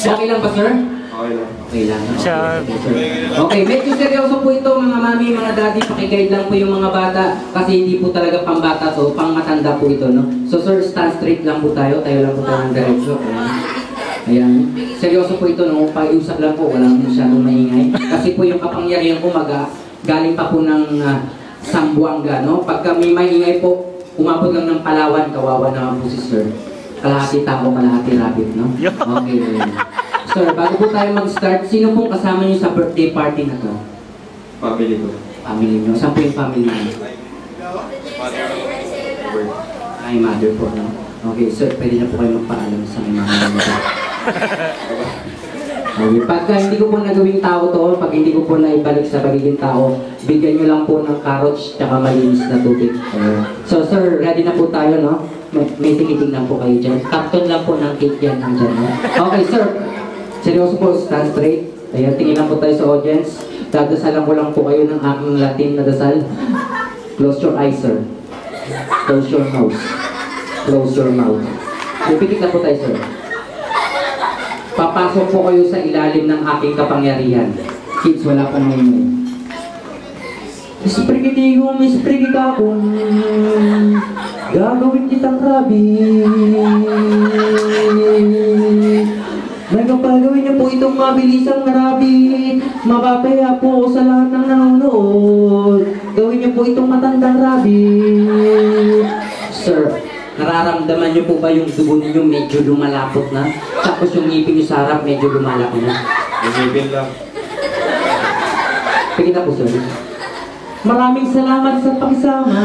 Okay lang ba, sir? Okay lang. Okay lang. Okay, medyo seryoso po ito mga mami, mga daddy. Pakiguide lang po yung mga bata kasi hindi po talaga pambata to, pang matanda po ito, no? So sir, stand straight lang po tayo. Tayo lang po tayo ng diretso. Ayan. Seryoso po ito, no? Pag-iusap lang po, walang masyadong maingay. Kasi po yung kapangyarihan ko galing pa po ng Sambuanga, no? Pagka may maingay po, umabot lang ng Palawan, kawawa naman po si sir. Kalahati tao, kalahati rabbit, no? Okay. Sir, bago po tayo mag-start, sino pong kasama niyo sa birthday party na to? Family ko. Family niyo? Saan po yung family niyo? Ay, mother po, no? Okay, sir, pwede na po kayo magpaalam sa may mga niyo. Okay, pagka hindi ko po nagawing tao to, pag hindi ko po naibalik sa pagiging tao, bigyan nyo lang po ng carrots tsaka malinis na tubig. So, sir, ready na po tayo, no? May tinitignan po kayo dyan. Carton lang po ng cake yan nandyan, no? Okay, sir. Seryoso po, stand straight. Ayan, tingin lang po tayo sa audience. Dadasalan ko lang po kayo ng aking Latin na dasal. Close your eyes, sir. Close your nose. Close your mouth. Pipikit na po tayo, sir. Papasok po kayo sa ilalim ng aking kapangyarihan. Kids, wala pang ngayon. Isprigitigo, isprigita kong gagawin kitang rabbit. May kapagawin niyo po itong mabilisang rabbit. Mapapaya po sa lahat ng nanonood. Gawin niyo po itong matandang rabbit. Sir, nararamdaman niyo po ba yung dugo ninyo medyo lumalapot na? Tapos yung ngipin niyo sa harap medyo lumalaki na? Ngipin lang. Pagkita po, sir. Maraming salamat sa pakisama.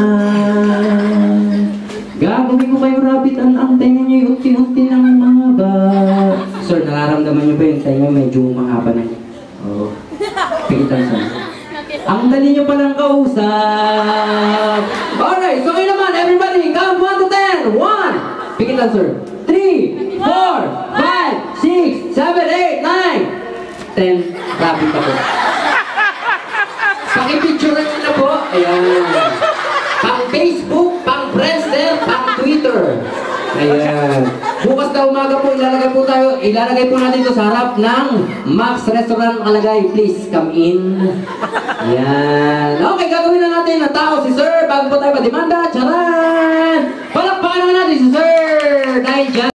Gagawin ko kayo rabbit ang tenga niyo unti-unti ng mahaba. Sir, nararamdaman niyo ba yung tenga medyo mahaba na? Oo. Pagkita, sir. Ang dali niyo palang kausap. Alright, so ngayon naman, everybody, count 1 to 10. 1. Pagkita, sir. 3, 4, 5, 6, 7, 8, 9, 10. Rabbit ako. Pakipicture nyo na po. Ayan. Pang Facebook, pang Friendster, pang Twitter. Ayan. Bukas na umaga po, ilalagay po natin ito sa harap ng Max Restaurant nakalagay. Please come in. Ayan. Okay, gagawin na natin na tao si Sir bago po tayo pa-demanda. Charan! Palakpakan naman natin si Sir! Dahil dyan.